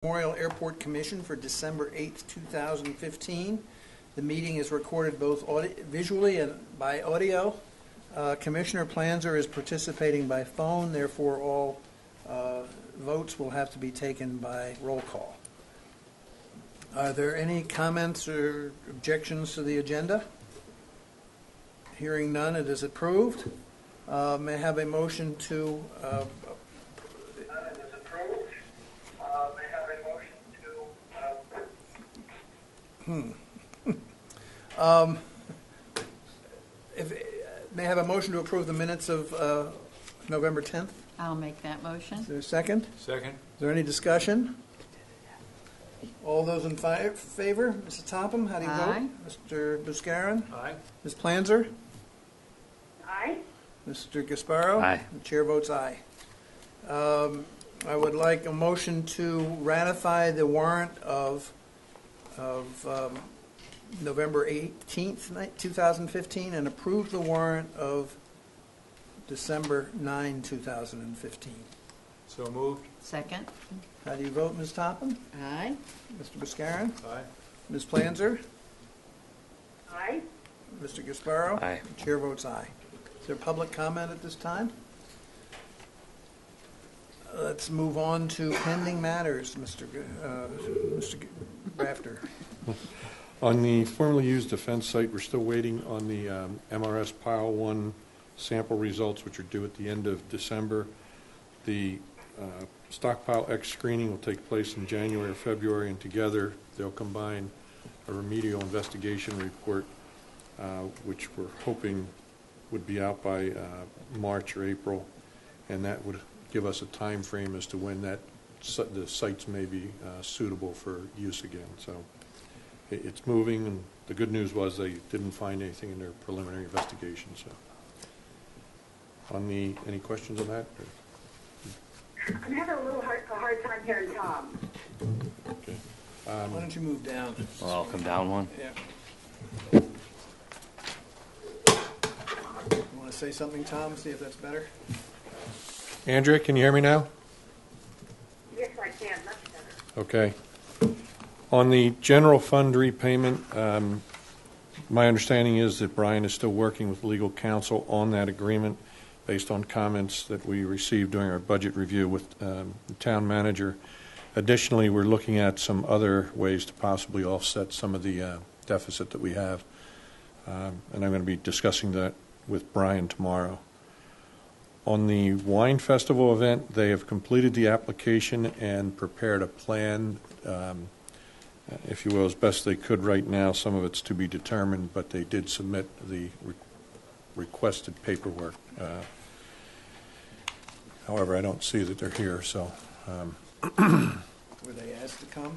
Memorial Airport Commission for December 8th, 2015. The meeting is recorded both visually and by audio. Commissioner Planzer is participating by phone, therefore all votes will have to be taken by roll call. Are there any comments or objections to the agenda? Hearing none, it is approved. May I have a motion to may I have a motion to approve the minutes of November 10th? I'll make that motion. Is there a second? Second. Is there any discussion? All those in favor? Mrs. Topham, how do you Aye. vote? Mr. Buscarin? Aye. Ms. Planzer? Aye. Mr. Gasparo? Aye. The chair votes aye. I would like a motion to ratify the warrant of November 18th, 2015, and approve the warrant of December 9, 2015. So moved. Second. How do you vote, Ms. Topham? Aye. Mr. Buscarin? Aye. Ms. Planzer? Aye. Mr. Gasparo? Aye. The chair votes aye. Is there public comment at this time? Let's move on to pending matters, Mr. Rafter. On the formerly used defense site, we're still waiting on the MRS Pile 1 sample results, which are due at the end of December. The Stockpile X screening will take place in January or February, and together they'll combine a remedial investigation report, which we're hoping would be out by March or April, and that would give us a time frame as to when the sites may be suitable for use again. So it's moving, and the good news was they didn't find anything in their preliminary investigation. So, any questions on that? I'm having a hard time hearing Tom. Okay. Why don't you move down? Well, I'll come down one. Yeah. You want to say something, Tom? See if that's better. Andrea, can you hear me now? Yes, I can. Much better. Okay. On the general fund repayment, my understanding is that Brian is still working with legal counsel on that agreement based on comments that we received during our budget review with the town manager. Additionally, we're looking at some other ways to possibly offset some of the deficit that we have, and I'm going to be discussing that with Brian tomorrow. On the wine festival event, they have completed the application and prepared a plan, if you will, as best they could right now. Some of it's to be determined, but they did submit the requested paperwork. However, I don't see that they're here, so Were they asked to come?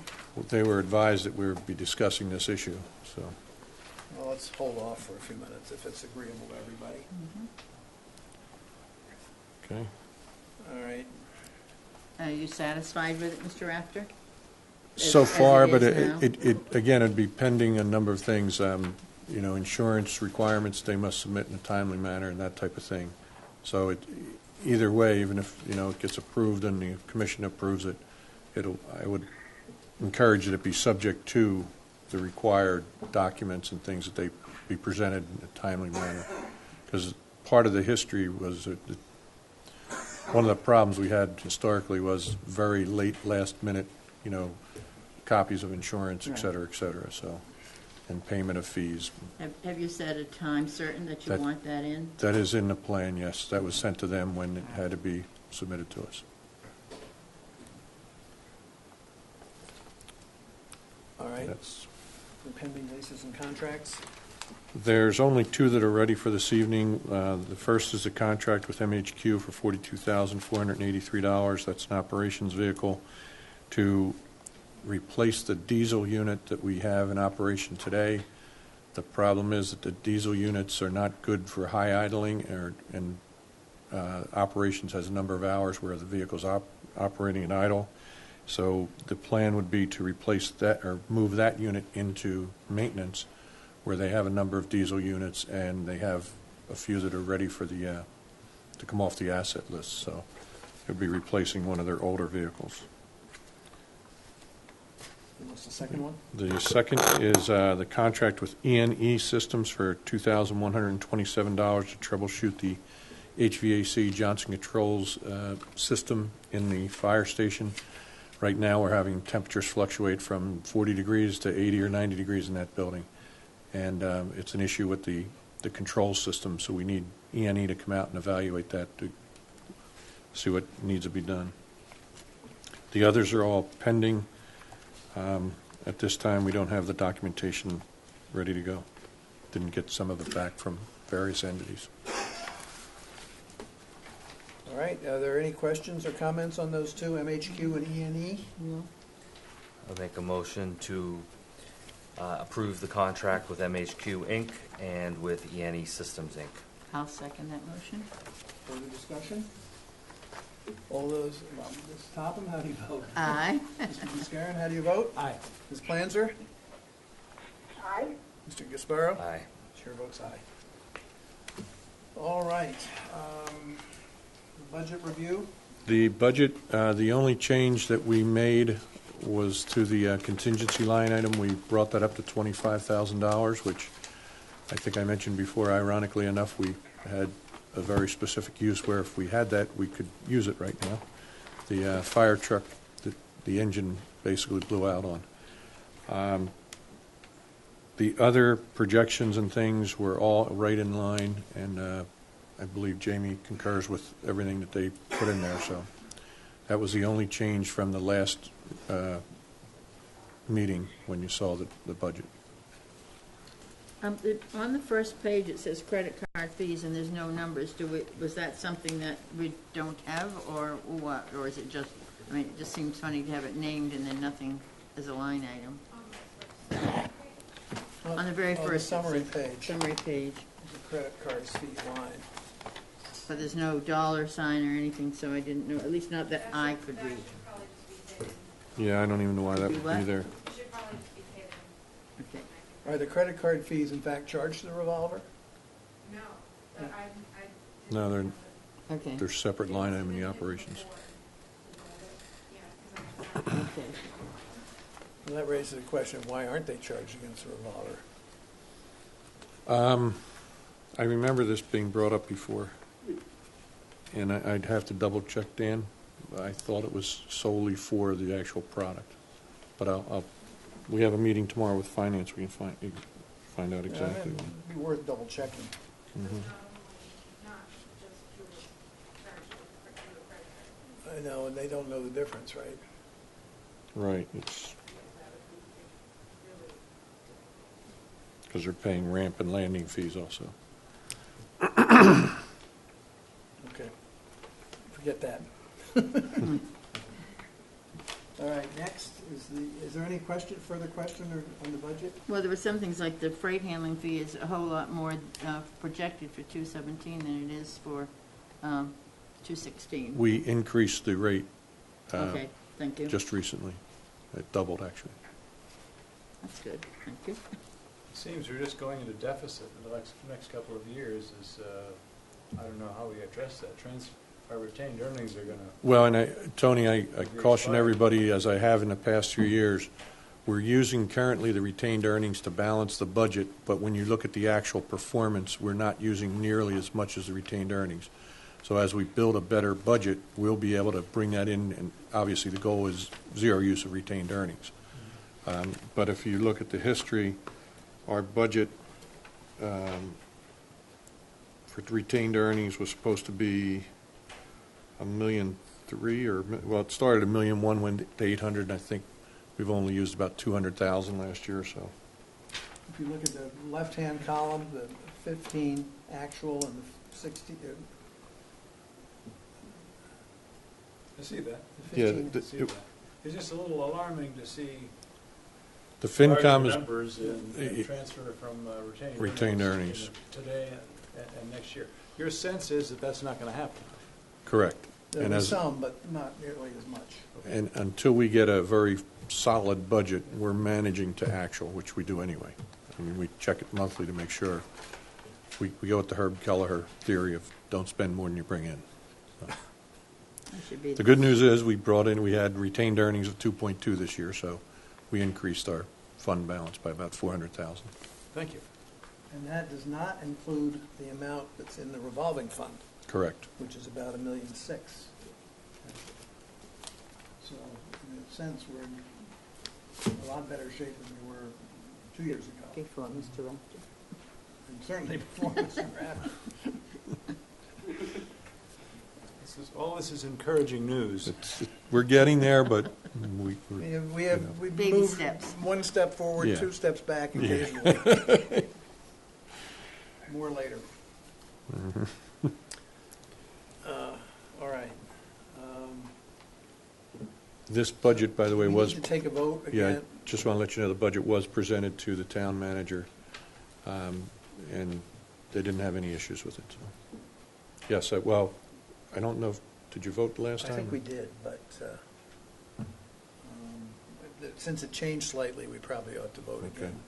they were advised that we would be discussing this issue. So, Well, let's hold off for a few minutes if it's agreeable to everybody. okay. All right. Are you satisfied with it, Mr. Rafter? So As far, it but is now? it again, it'd be pending a number of things. Insurance requirements they must submit in a timely manner and that type of thing. So either way, even if it gets approved and the commission approves it, I would encourage that it be subject to the required documents and things that they be presented in a timely manner. Because part of the history was that one of the problems we had historically was very late, last minute, copies of insurance, et cetera, so, and payment of fees. Have you set a time certain that you want that in? That is in the plan, yes. That was sent to them when it had to be submitted to us. All right. That's, The pending leases and contracts. there's only two that are ready for this evening. The first is a contract with MHQ for $42,483. That's an operations vehicle to replace the diesel unit that we have in operation today. The problem is that the diesel units are not good for high idling, and operations has a number of hours where the vehicle's operating at idle. So the plan would be to replace that or move that unit into maintenance, where they have a number of diesel units and they have a few that are ready for the to come off the asset list. So it would be replacing one of their older vehicles. What's the second one? The second is the contract with E&E Systems for $2,127 to troubleshoot the HVAC Johnson Controls system in the fire station. Right now, we're having temperatures fluctuate from 40 degrees to 80 or 90 degrees in that building. And it's an issue with the control system, so we need E&E to come out and evaluate that to see what needs to be done. The others are all pending. At this time, we don't have the documentation ready to go. Didn't get some of it back from various entities. All right, are there any questions or comments on those two, MHQ and E&E? No. I'll make a motion to approve the contract with MHQ Inc. and with E&E Systems Inc. I'll second that motion. Further discussion? All those, Ms. Topham, how do you vote? Aye. Mr. Buscarin, how do you vote? Aye. Ms. Planzer? Aye. Mr. Gasparo? Aye. Chair votes aye. All right, budget review? The budget, the only change that we made was to the contingency line item. We brought that up to $25,000, which I think I mentioned before. Ironically enough, we had a very specific use where if we had that, we could use it right now. The fire truck, the engine basically blew out on. The other projections and things were all right in line, and I believe Jamie concurs with everything that they put in there. So that was the only change from the last meeting when you saw the budget. On the first page, it says credit card fees, and there's no numbers. Was that something that we don't have, or what? Or is it just, I mean, it just seems funny to have it named and then nothing as a line item. On the very On first. summary page, Summary page. the credit cards fee line. But there's no dollar sign or anything, so I didn't know, at least not that I could read. Yeah, I don't even know why that Do would what? be there. Okay. Are the credit card fees in fact charged to the revolver? No, but I No, Okay. they're separate line item in the operations. Okay. Well, that raises the question, why aren't they charged against the revolver? I remember this being brought up before, and I'd have to double check, Dan. I thought it was solely for the actual product, but we have a meeting tomorrow with finance. We can find out exactly. It'd be worth double checking. Mhm. I know, and they don't know the difference, right? Right, it's because they're paying ramp and landing fees also. Okay. Forget that. All right, next is there any further question on the budget? Well, there were some things like the freight handling fee is a whole lot more projected for 217 than it is for 216. We increased the rate Okay, thank you. just recently. It doubled, actually. That's good, thank you. It seems we're just going into deficit in the next couple of years. I don't know how we address that. Our retained earnings are going to. Well, and Tony, I caution everybody, as I have in the past few years, we're using currently the retained earnings to balance the budget, but when you look at the actual performance, we're not using nearly as much as the retained earnings. So as we build a better budget, we'll be able to bring that in, and obviously the goal is zero use of retained earnings. But if you look at the history, our budget for retained earnings was supposed to be $1.3 million, well, it started $1.1 million, went to $800,000, and I think we've only used about $200,000 last year or so. If you look at the left-hand column, the 15 actual and the 60, I see that. Yeah, 15. I see that. It's just a little alarming to see The FinCom larger is numbers and transfer from Retained earnings. today and next year. Your sense is that that's not going to happen. correct. There And was as some, but not nearly as much. and until we get a very solid budget, we're managing to actual, which we do anyway. I mean, we check it monthly to make sure. We go with the Herb Kelleher theory of don't spend more than you bring in. So. That should be The good news is we had retained earnings of 2.2 this year, so we increased our fund balance by about $400,000. Thank you. And that does not include the amount that's in the revolving fund, Correct. which is about $1.6 million. So in a sense, we're in a lot better shape than we were 2 years ago, Before Mr. Raptor. and certainly before Mr. Raptor. All this is encouraging news. We're getting there, but we, We've Baby moved steps. one step forward, Yeah. 2 steps back occasionally. More later. All right. this budget, by the way, We was, need to take a vote yeah, I again. just want to let you know, the budget was presented to the town manager, and they didn't have any issues with it, so. Yes, well, I don't know, did you vote last I time? think we did, but since it changed slightly, we probably ought to vote Okay. again.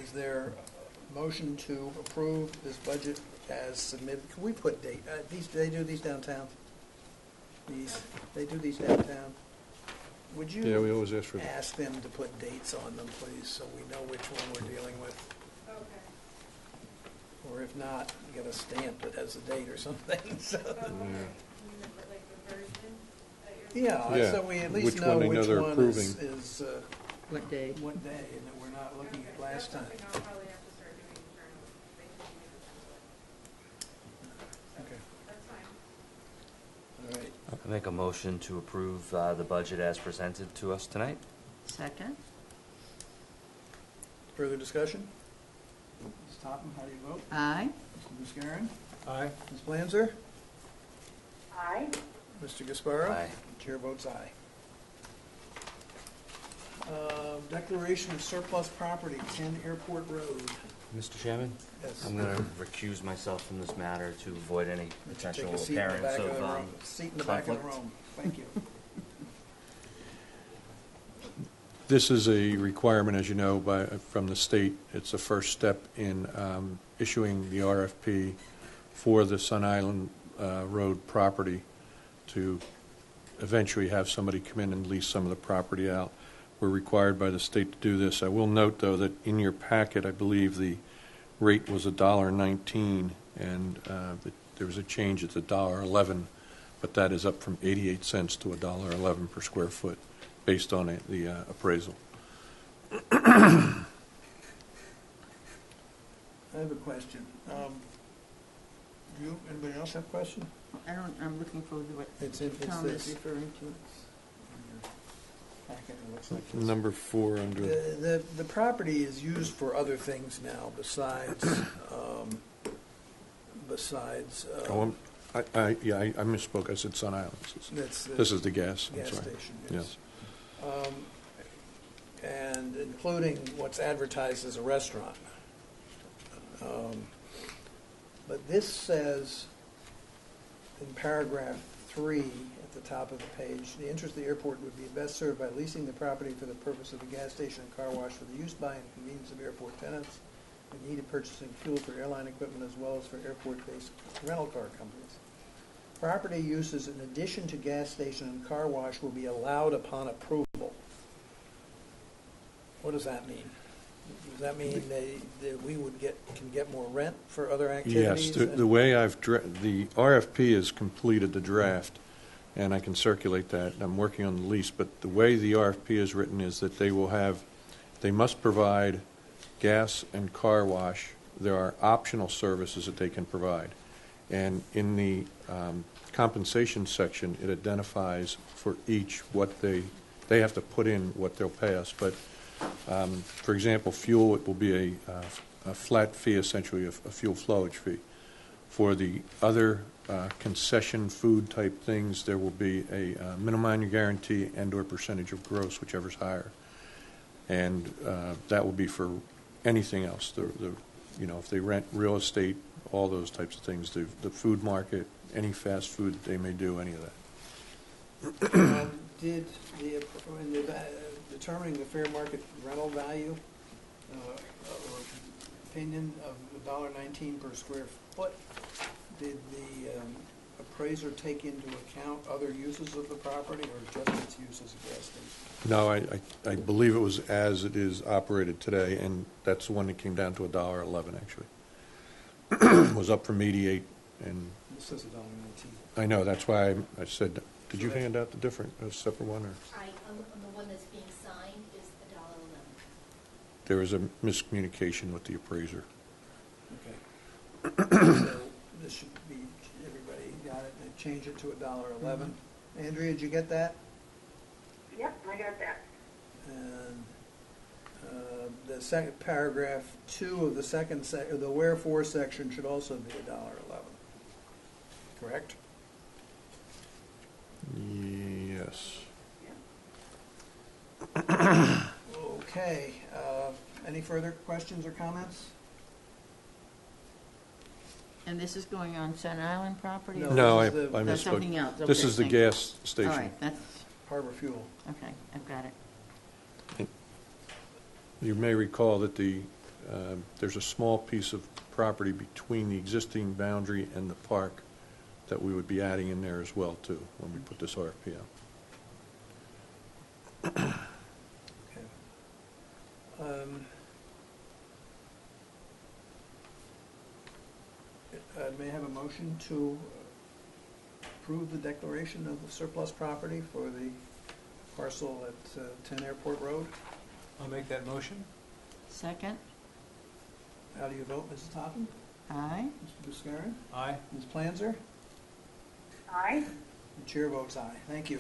Is there a motion to approve this budget as submitted? Can we put date, they do these downtown? They do these downtown? Would Yeah, we you always ask for that. ask them to put dates on them, please, so we know which one we're dealing with? Okay. Or if not, get a stamp that has a date or something, so. Okay. You mean like the version that you're. Yeah, Yeah, so we at least which know one they know which they're one approving. is What day? what day, and that we're not looking at last time. That's something I'll probably have to start doing internally. They can give me the template. Okay, That's fine. all right. I make a motion to approve the budget as presented to us tonight. Second? Further discussion? Ms. Topham, how do you vote? Aye. Mr. Muscarin? Aye. Ms. Blanzer? Aye. Mr. Gasparo? Aye. Chair votes aye. Declaration of surplus property, 10 Airport Road. Mr. Chairman? Yes. I'm going to recuse myself from this matter to avoid any potential Take a seat in the appearance back of of the room. Seat in the back of the conflict. room. Thank you. This is a requirement, as you know, from the state. It's the first step in issuing the RFP for the Sun Island Road property to eventually have somebody come in and lease some of the property out. We're required by the state to do this. I will note, though, that in your packet, I believe the rate was $1.19, and there was a change at $1.11, but that is up from 88 cents to $1.11 per square foot, based on the appraisal. I have a question. Do anybody else have a question? I'm looking forward to what It's Tom is this. referring to. Packet, it looks like this. Number 4 under, The property is used for other things now besides, I misspoke. I said Sun Island. This is the gas. I'm gas sorry. station, Yes. and including what's advertised as a restaurant. But this says in paragraph 3 at the top of the page, the interest of the airport would be best served by leasing the property for the purpose of a gas station and car wash for the use by and convenience of airport tenants in need of purchasing fuel for airline equipment as well as for airport-based rental car companies. Property uses in addition to gas station and car wash will be allowed upon approval. What does that mean? Does that mean that we can get more rent for other activities? Yes, the way the RFP has completed the draft, and I can circulate that. I'm working on the lease, but the way the RFP is written is that they must provide gas and car wash. There are optional services that they can provide. And in the compensation section, it identifies for each what they have to put in what they'll pay us. But for example, fuel, it will be a flat fee, essentially a fuel flowage fee. For the other concession food type things, there will be a minimum annual guarantee and/or percentage of gross, whichever's higher. And that will be for anything else. If they rent real estate, all those types of things, the food market, any fast food they may do, any of that. Did determining the fair market rental value or opinion of $1.19 per square foot, did the appraiser take into account other uses of the property or just its use as a gas station? No, I believe it was as it is operated today, and that's the one that came down to $1.11, actually. It was up from 88, and This says $1.19. I know, that's why I said, did you hand out the different, a separate one, or? On the one that's being signed is $1.11. There was a miscommunication with the appraiser. Okay. So this should be, everybody got it, and change it to $1.11. Andrea, did you get that? Yep, I got that. And the second, paragraph 2 of the second the wherefore section should also be $1.11. Correct? Yes. Okay. Any further questions or comments? And this is going on Sun Island property? No. or- No, I this is the- misspoke. That's something else. This Okay, is the thank you. gas All station. right, that's, Harbor Fuel. okay, I've got it. You may recall that there's a small piece of property between the existing boundary and the park that we would be adding in there as well, too, when we put this RFP out. Okay. May I have a motion to approve the declaration of the surplus property for the parcel at 10 Airport Road? I'll make that motion. Second? How do you vote, Mrs. Toppin? Aye. Mr. Buscarin? Aye. Ms. Planzer? Aye. The chair votes aye. Thank you.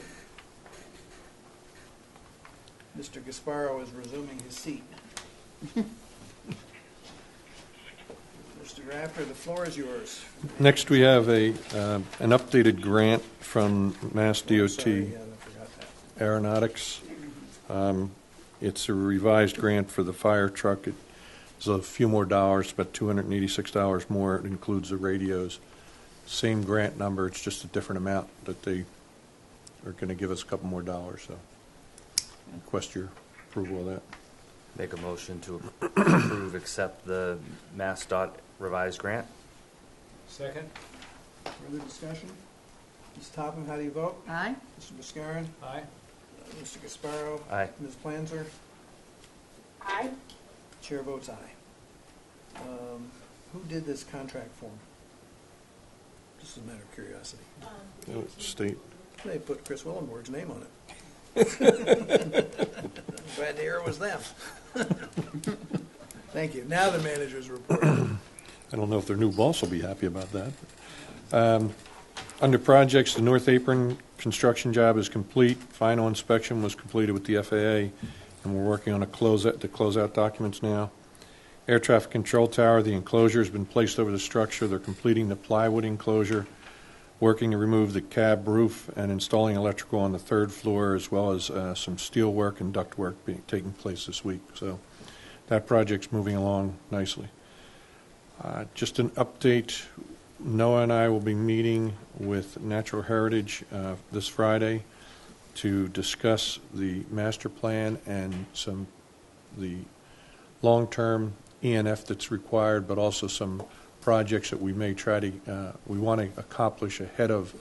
Mr. Gasparo is resuming his seat. Mr. Rafter, the floor is yours. Next, we have an updated grant from Mass DOT. Sorry, yeah, I forgot that. Aeronautics. It's a revised grant for the fire truck. It's a few more dollars, about $286 more. It includes the radios. Same grant number, it's just a different amount that they are going to give us a couple more dollars, so request your approval of that. Make a motion to approve, accept the MassDOT revised grant. Second. Further discussion? Ms. Toppin, how do you vote? Aye. Mr. Buscarin? Aye. Mr. Gasparo? Aye. Ms. Planzer? Aye. Chair votes aye. Who did this contract form? Just a matter of curiosity. State. They put Chris Willenborg's name on it. Glad to hear it was them. Thank you. Now the manager's report. I don't know if their new boss will be happy about that. Under projects, the North Apron construction job is complete. Final inspection was completed with the FAA, and we're working on the closeout documents now. Air traffic control tower, the enclosure has been placed over the structure. They're completing the plywood enclosure, working to remove the cab roof, and installing electrical on the third floor, as well as some steel work and duct work taking place this week. So that project's moving along nicely. Just an update, Noah and I will be meeting with Natural Heritage this Friday to discuss the master plan and the long-term ENF that's required, but also some projects that we may try to, we want to accomplish ahead of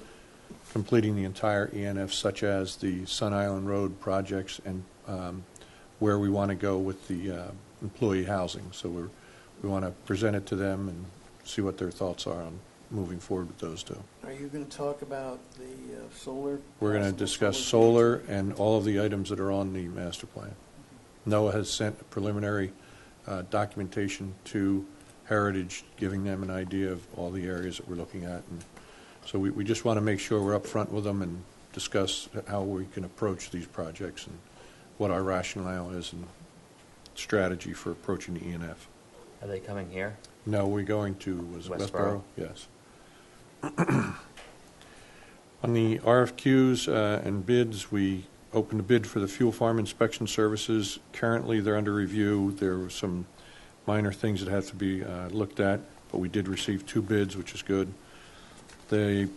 completing the entire ENF, such as the Sun Island Road projects and where we want to go with the employee housing. So we want to present it to them and see what their thoughts are on moving forward with those two. Are you going to talk about the solar? We're going to discuss solar and all of the items that are on the master plan. NOAA has sent preliminary documentation to Heritage, giving them an idea of all the areas that we're looking at. And so we just want to make sure we're up front with them and discuss how we can approach these projects and what our rationale is and strategy for approaching the ENF. Are they coming here? No, we're going to, was it Westboro? Westboro? Yes. On the RFQs and bids, we opened a bid for the fuel farm inspection services. Currently, they're under review. There were some minor things that have to be looked at, but we did receive 2 bids, which is good. The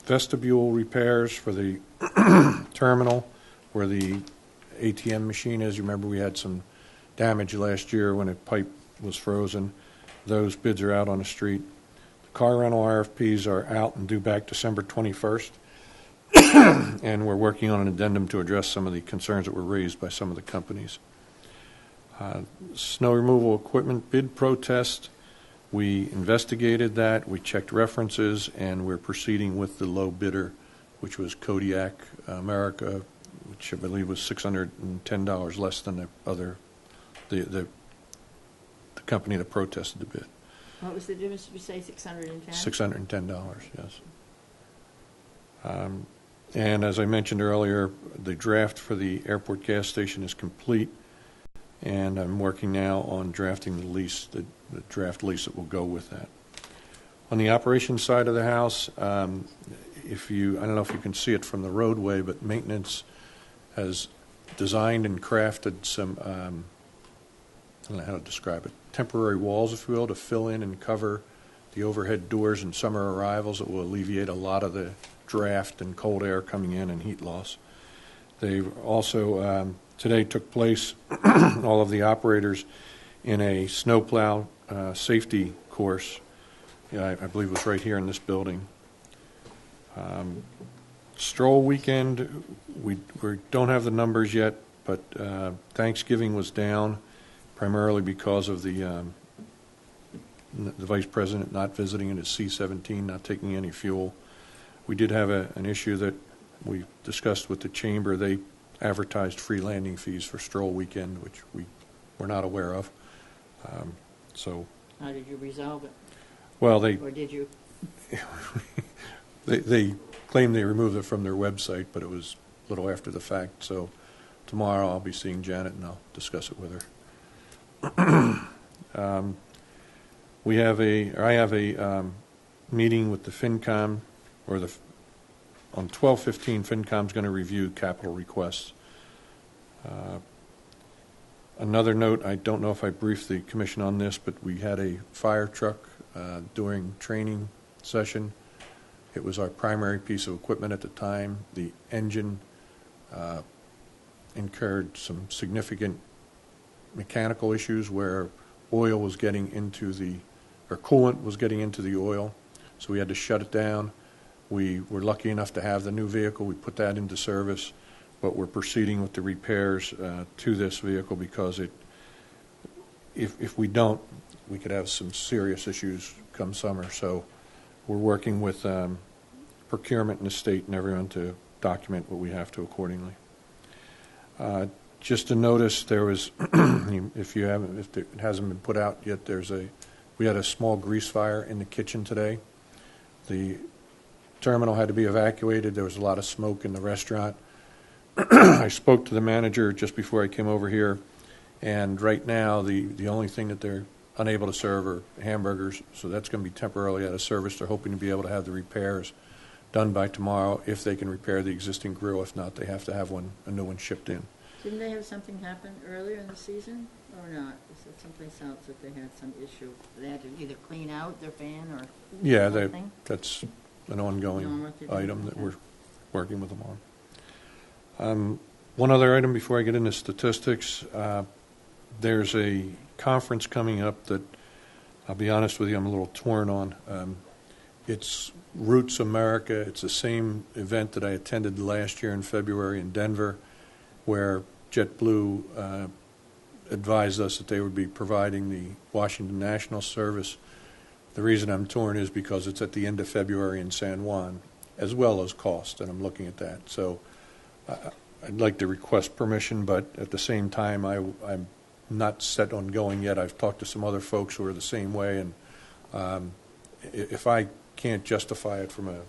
vestibule repairs for the terminal where the ATM machine is. You remember we had some damage last year when a pipe was frozen. Those bids are out on the street. The car rental RFPs are out and due back December 21st. and we're working on an addendum to address some of the concerns that were raised by some of the companies. Snow removal equipment bid protest, we investigated that, we checked references, and we're proceeding with the low bidder, which was Kodiak America, which I believe was $610 less than the other, the company that protested the bid. What was the difference, did you say, 610? $610, yes. And as I mentioned earlier, the draft for the airport gas station is complete, and I'm working now on drafting the lease, the draft lease that will go with that. On the operations side of the house, I don't know if you can see it from the roadway, but maintenance has designed and crafted some, I don't know how to describe it, temporary walls, if you will, to fill in and cover the overhead doors and summer arrivals that will alleviate a lot of the draft and cold air coming in and heat loss. They also, today took place, all of the operators in a snowplow safety course. I believe it was right here in this building. Stroll weekend, we don't have the numbers yet, but Thanksgiving was down primarily because of the vice president not visiting in his C-17, not taking any fuel. We did have an issue that we discussed with the chamber. They advertised free landing fees for Stroll weekend, which we were not aware of. So, How did you resolve it? well, Or did you? they claimed they removed it from their website, but it was a little after the fact. So tomorrow I'll be seeing Janet and I'll discuss it with her. I have a meeting with the FinCom, on 12/15, FinCom's going to review capital requests. Another note, I don't know if I briefed the commission on this, but we had a fire truck during training session. It was our primary piece of equipment at the time. The engine incurred some significant mechanical issues where oil was getting into or coolant was getting into the oil, so we had to shut it down. We were lucky enough to have the new vehicle. We put that into service, but we're proceeding with the repairs to this vehicle because if we don't, we could have some serious issues come summer. So we're working with procurement and the state and everyone to document what we have to accordingly. Just to notice, there was, if it hasn't been put out yet, we had a small grease fire in the kitchen today. The terminal had to be evacuated. There was a lot of smoke in the restaurant. I spoke to the manager just before I came over here, and right now the only thing that they're unable to serve are hamburgers, so that's going to be temporarily out of service. They're hoping to be able to have the repairs done by tomorrow if they can repair the existing grill. If not, they have to have a new one shipped in. Didn't they have something happen earlier in the season or not? Was it someplace else that they had some issue? They had to either clean out their fan or Yeah, something? that's an ongoing item that we're working with them on. One other item before I get into statistics. There's a conference coming up that, I'll be honest with you, I'm a little torn on. It's Roots America. It's the same event that I attended last year in February in Denver, where JetBlue advised us that they would be providing the Washington National Service. The reason I'm torn is because it's at the end of February in San Juan, as well as cost, and I'm looking at that. So I'd like to request permission, but at the same time, I'm not set on going yet. I've talked to some other folks who are the same way, and if I can't justify it from a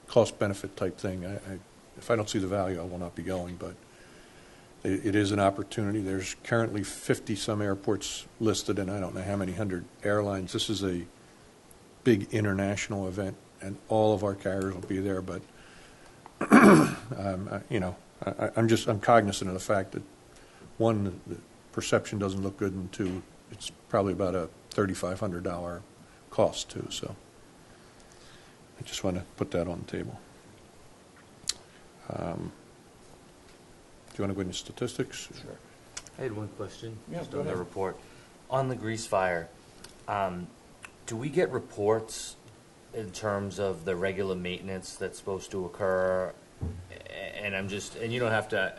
cost-benefit type thing, if I don't see the value, I will not be going, but it is an opportunity. There's currently 50-some airports listed, and I don't know how many hundred airlines. This is a big international event, and all of our carriers will be there. But I'm cognizant of the fact that one, the perception doesn't look good, and two, it's probably about a $3,500 cost too. So I just want to put that on the table. Do you want to go into statistics? Sure. I had one question. Yeah, just go on the ahead. report. On the grease fire, do we get reports in terms of the regular maintenance that's supposed to occur And I'm just, and you don't have to,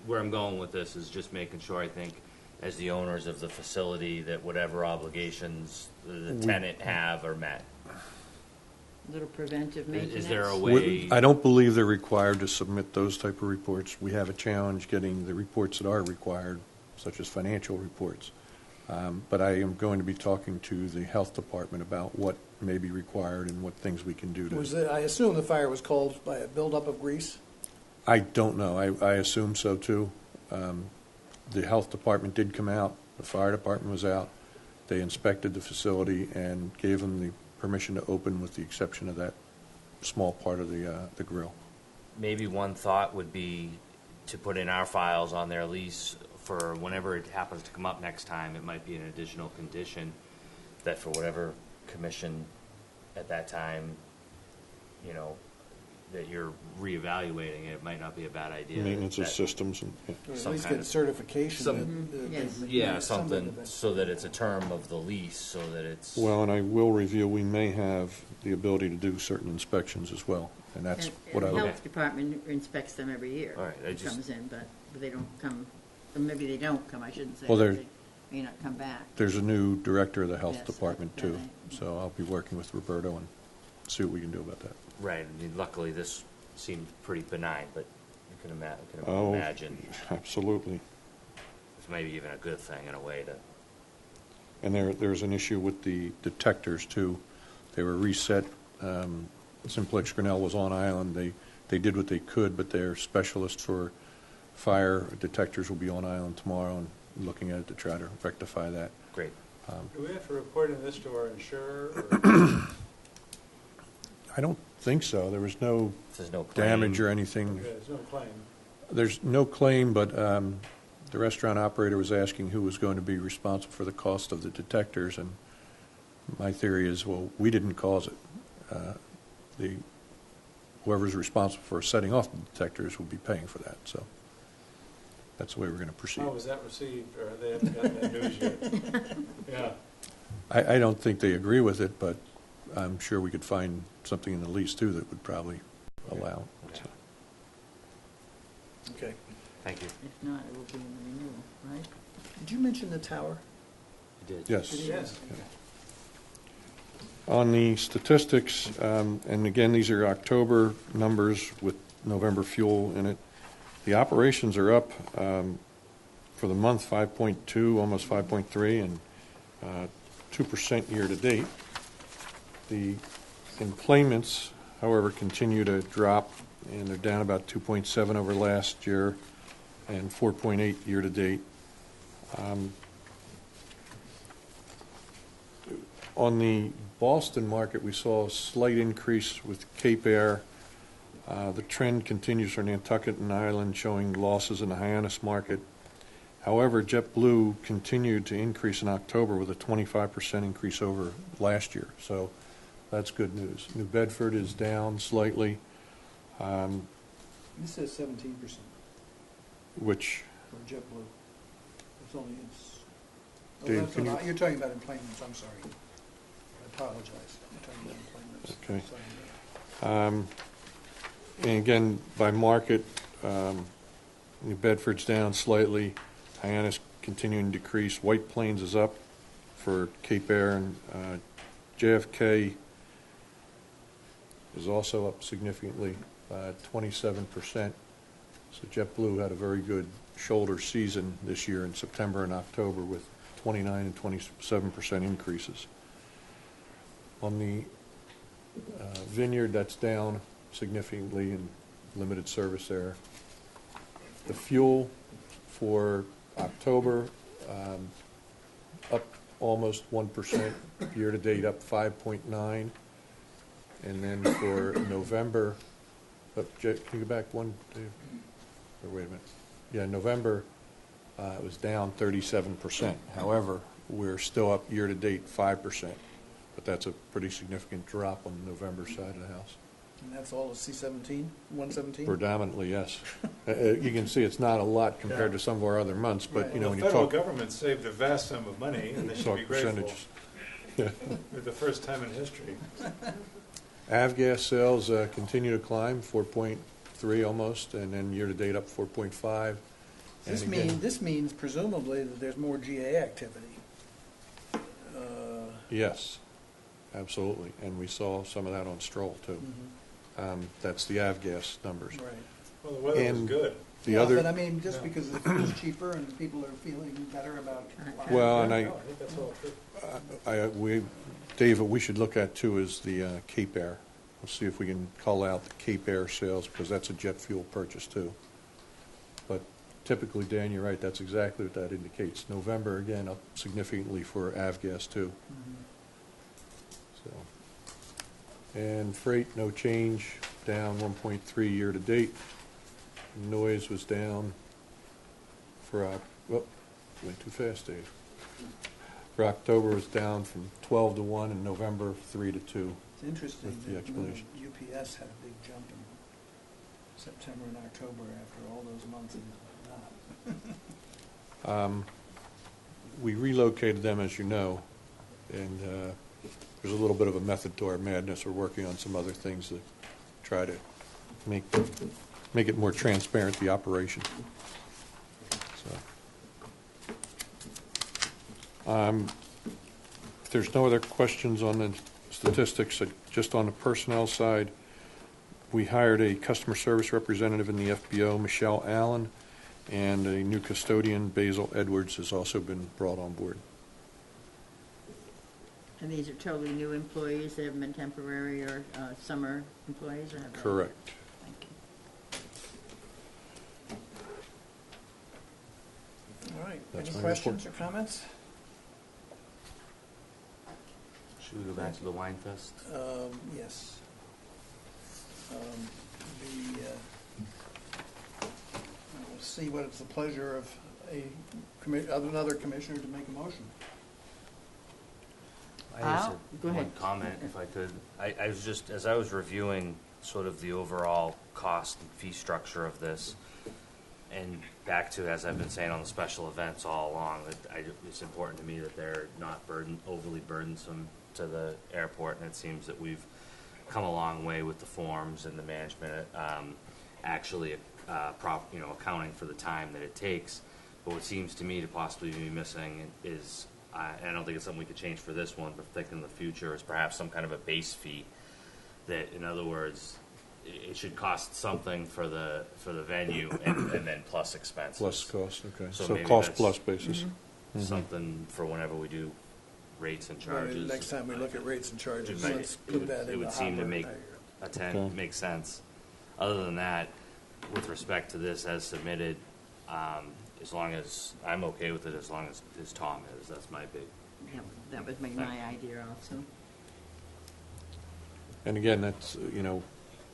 where I'm going with this is just making sure, I think, as the owners of the facility, that whatever obligations the tenant have are met. Little preventive maintenance. Is there a way? I don't believe they're required to submit those type of reports. We have a challenge getting the reports that are required, such as financial reports. But I am going to be talking to the health department about what may be required and what things we can do to. I assume the fire was caused by a buildup of grease? I don't know. I assume so too. The health department did come out. The fire department was out. They inspected the facility and gave them the permission to open, with the exception of that small part of the grill. Maybe one thought would be to put in our files on their lease for whenever it happens to come up next time. It might be an additional condition that for whatever commission at that time, that you're reevaluating it, might not be a bad idea. Maintenance of that- systems and. Yeah. Or at Some least kind get of- certification. some- Yes. Yeah, something something of it. so that it's a term of the lease, so that it's. Well, and I will review, we may have the ability to do certain inspections as well, and that's what I The would. health department inspects them every year. All right, I It just- comes in, but they don't come, or maybe they don't come, I shouldn't say. Well, but they're- they may not come back. There's a new director of the health Yes, department that too, I- so I'll be working with Roberto and see what we can do about that. Right, I mean, luckily this seemed pretty benign, but you can Oh. imagine Absolutely. it's maybe even a good thing in a way to. And there's an issue with the detectors too. They were reset. Simplex Grinnell was on island. They did what they could, but their specialist for fire detectors will be on island tomorrow and looking at it to try to rectify that. Great. Do we have to report in this to our insurer? Or? I don't think so. There was no There's no claim. damage or anything. Okay, there's no claim. There's no claim, but the restaurant operator was asking who was going to be responsible for the cost of the detectors, and my theory is, well, we didn't cause it. Whoever's responsible for setting off the detectors will be paying for that, so that's the way we're going to proceed. How was that received, or they haven't gotten that news yet? Yeah. I don't think they agree with it, but I'm sure we could find something in the lease, too, that would probably allow. Okay. So. Okay. Thank you. If not, it will be in the renewal, right? Did you mention the tower? You did. Yes. Yes. On the statistics, and again, these are October numbers with November fuel in it. The operations are up for the month 5.2, almost 5.3, and 2% year to date. The employments, however, continue to drop, and they're down about 2.7 over last year and 4.8 year to date. On the Boston market, we saw a slight increase with Cape Air. The trend continues for Nantucket and Island, showing losses in the Hyannis market. However, JetBlue continued to increase in October with a 25% increase over last year, so that's good news. New Bedford is down slightly, This says 17% which, for JetBlue. It's only, it's. Oh, Dave, that's can not- you- You're talking about employments, I'm sorry. I apologize. I'm talking about employments. Okay. Sorry. and again, by market, New Bedford's down slightly, Hyannis continuing to decrease, White Plains is up for Cape Air, and JFK is also up significantly, 27%. So JetBlue had a very good shoulder season this year in September and October with 29 and 27% increases. On the Vineyard, that's down significantly in limited service there. The fuel for October, up almost 1%, year-to-date up 5.9%. And then for November, can you go back one, Dave? Or wait a minute. Yeah, November, it was down 37%. However, we're still up year-to-date 5%. But that's a pretty significant drop on the November side of the house. And that's all of C-17, 117? Predominantly, yes. You can see it's not a lot compared to some of our other months, but, Right. you know, Well, when the you federal talk, government saved a vast sum of money, and they should talk be grateful. percentages. Yeah. For the first time in history. Avgas sales continue to climb, 4.3% 4.3 almost, and then year-to-date up 4.5. And again, This means presumably that there's more GA activity. yes, absolutely, and we saw some of that on Stroll, too. Mhm. That's the avgas numbers. Right. Well, the weather was And good. The Yeah, other, but I mean, just because the food's cheaper and people are feeling better about. Well, and No, I think that's all true. David, we should look at too is the Cape Air. We'll see if we can call out the Cape Air sales, because that's a jet fuel purchase too. But typically, Dan, you're right, that's exactly what that indicates. November, again, up significantly for avgas too. Mhm. So, and freight, no change, down 1.3 year-to-date. Noise was down for, went too fast, Dave. For October, it was down from 12 to 1, and November, 3 to 2. It's interesting With the that explanation. UPS had a big jump in September and October after all those months and not. We relocated them, as you know, and there's a little bit of a method to our madness. We're working on some other things to try to make it more transparent, the operation. So, if there's no other questions on the statistics, just on the personnel side, we hired a customer service representative in the FBO, Michelle Allen, and a new custodian, Basil Edwards, has also been brought on board. And these are totally new employees, they haven't been temporary or summer employees, or have they? Correct. Thank you. All right, That's any my questions or report. comments? Should we go back to the wine fest? Yes. We'll see what it's the pleasure of another commissioner to make a motion. I just Go had one ahead. comment, if I could. I was just, as I was reviewing sort of the overall cost and fee structure of this, and back to, as I've been saying on the special events all along, it's important to me that they're not overly burdensome to the airport, and it seems that we've come a long way with the forms and the management, actually, accounting for the time that it takes. But what seems to me to possibly be missing is, and I don't think it's something we could change for this one, but thinking in the future is perhaps some kind of a base fee that, in other words, it should cost something for the venue and then plus expenses. Plus cost, okay. So So maybe cost that's- plus basis. Something for whenever we do rates and Well, charges. Next time we look at rates and charges, It might- let's it put would- that in the It would seem to hopper. make Okay. make sense. Other than that, with respect to this as submitted, as long as, I'm okay with it as long as Tom is, that's my big. Yeah, that was my idea also. And again, that's,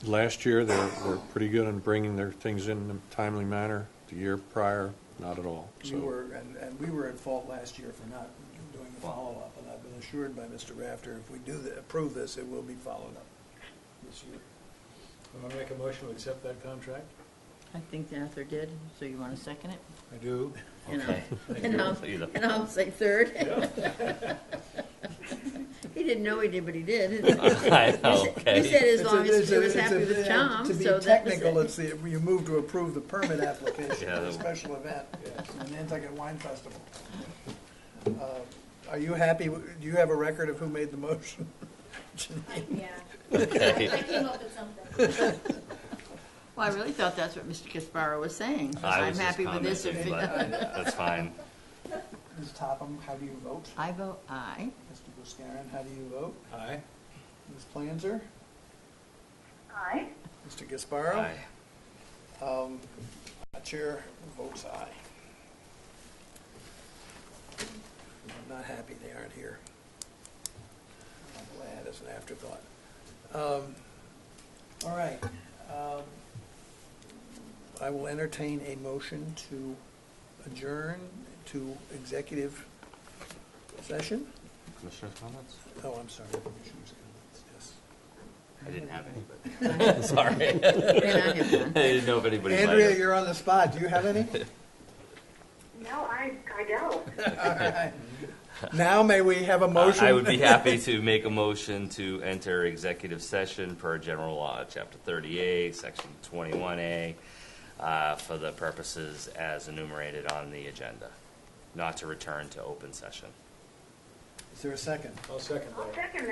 last year, they're pretty good on bringing their things in a timely manner. The year prior, not at all. We So, were, and we were at fault last year for not doing a follow-up, and I've been assured by Mr. Rafter, if we approve this, it will be followed up this year. Want to make a motion to accept that contract? I think Arthur did, so you want to second it? I do. And Okay. Either. I'll say third. He didn't know he did, but he did. I know, You okay. said as long as It's a- he was it's a- happy with Tom, To be so that was technical, it. it's you move to approve the permit application Yeah, for the the- special event, the Nantucket Wine Festival. Are you happy, do you have a record of who made the motion? Yeah. Okay. I came up with something. Well, I really thought that's what Mr. Casparo was saying. I I'm was just happy with this. commenting, but that's fine. Ms. Topham, how do you vote? I vote aye. Mr. Buscarin, how do you vote? Aye. Ms. Planzer? Aye. Mr. Gasparo? Aye. Chair votes aye. I'm not happy they aren't here. I'm glad as an afterthought. All right. I will entertain a motion to adjourn to executive session. Commissioner's comments? Oh, I'm sorry, Commissioner's comments, yes. I didn't have any, but, sorry. And I have I none. didn't know if anybody might Andrea, have. you're on the spot. Do you have any? No, I don't. All right. Now may we have a motion? I would be happy to make a motion to enter executive session per general law, chapter 38, section 21A, for the purposes as enumerated on the agenda, not to return to open session. Is there a second? I'll second I'll that. second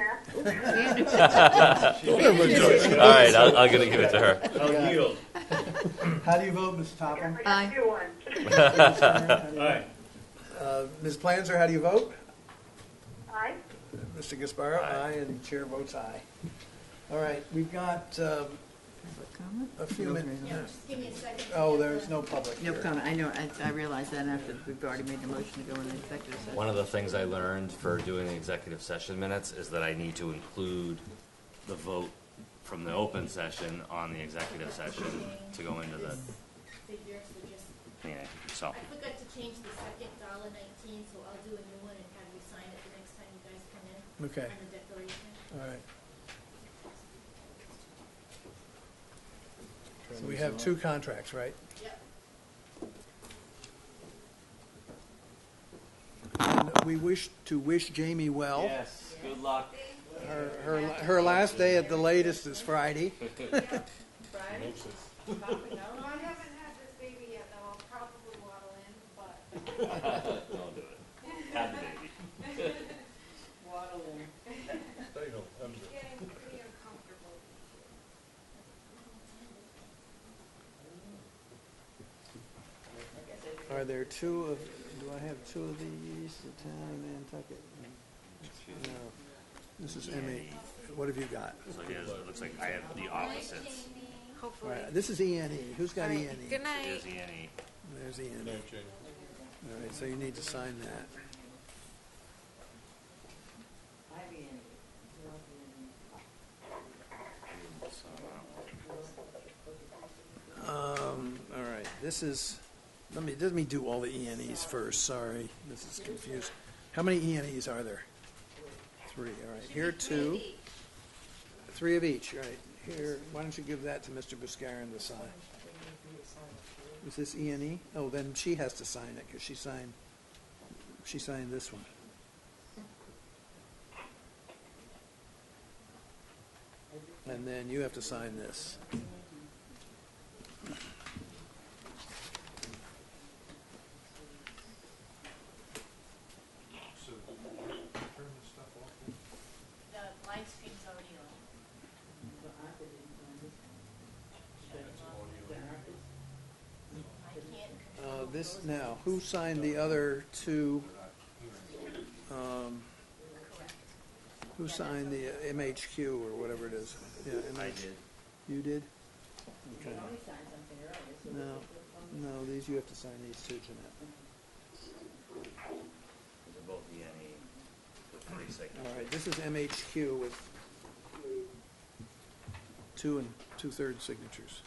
that. All right, I'm going to give it to her. I'll yield. How do you vote, Ms. Topham? I got to do one. Aye. Ms. Planzer, how do you vote? Aye. Mr. Gasparo? Aye. And the chair votes aye. All right, we've got a few minutes. Yeah, just give me a second. Oh, there's no public No here. comment, I know, I realized that after we've already made the motion to go into executive session. One of the things I learned for doing the executive session minutes is that I need to include the vote from the open session on the executive session to go into the Figure, so just, meeting. So, I forgot to change the second $1.19, so I'll do a new one and have you sign it the next time you guys come in. Okay. On the declaration. All right. So we have two contracts, right? Yep. And we wish to wish Jamie well. yes, good luck. Her last day at the latest is Friday. Friday? No, I haven't had this baby yet, though. I'll probably waddle in, but Don't do it. Have the baby. Waddle in. it's getting pretty uncomfortable. Are there two of, do I have two of these, the town of Nantucket? No. This is ME. What have you got? So it looks like I have the opposites. All right, this is ENE. Who's got ENE? Good night. Here's the NE. There's ENE. All right, so you need to sign that. All right, this is, let me do all the ENEs first, sorry, this is confused. How many ENEs are there? Three, all right, here are two. Three of each, right, here, why don't you give that to Mr. Buscarin to sign? Is this ENE? Oh, then she has to sign it, because she signed this one. And then you have to sign this. The live stream's already on. I can't. This, now, who signed the other two? Who signed the MHQ or whatever it is? Yeah, I MH did. You did? Okay. No, these, you have to sign these too, Jeanette. They're both the NE with 3 signatures. All right, this is MHQ with 2 2/3 signatures.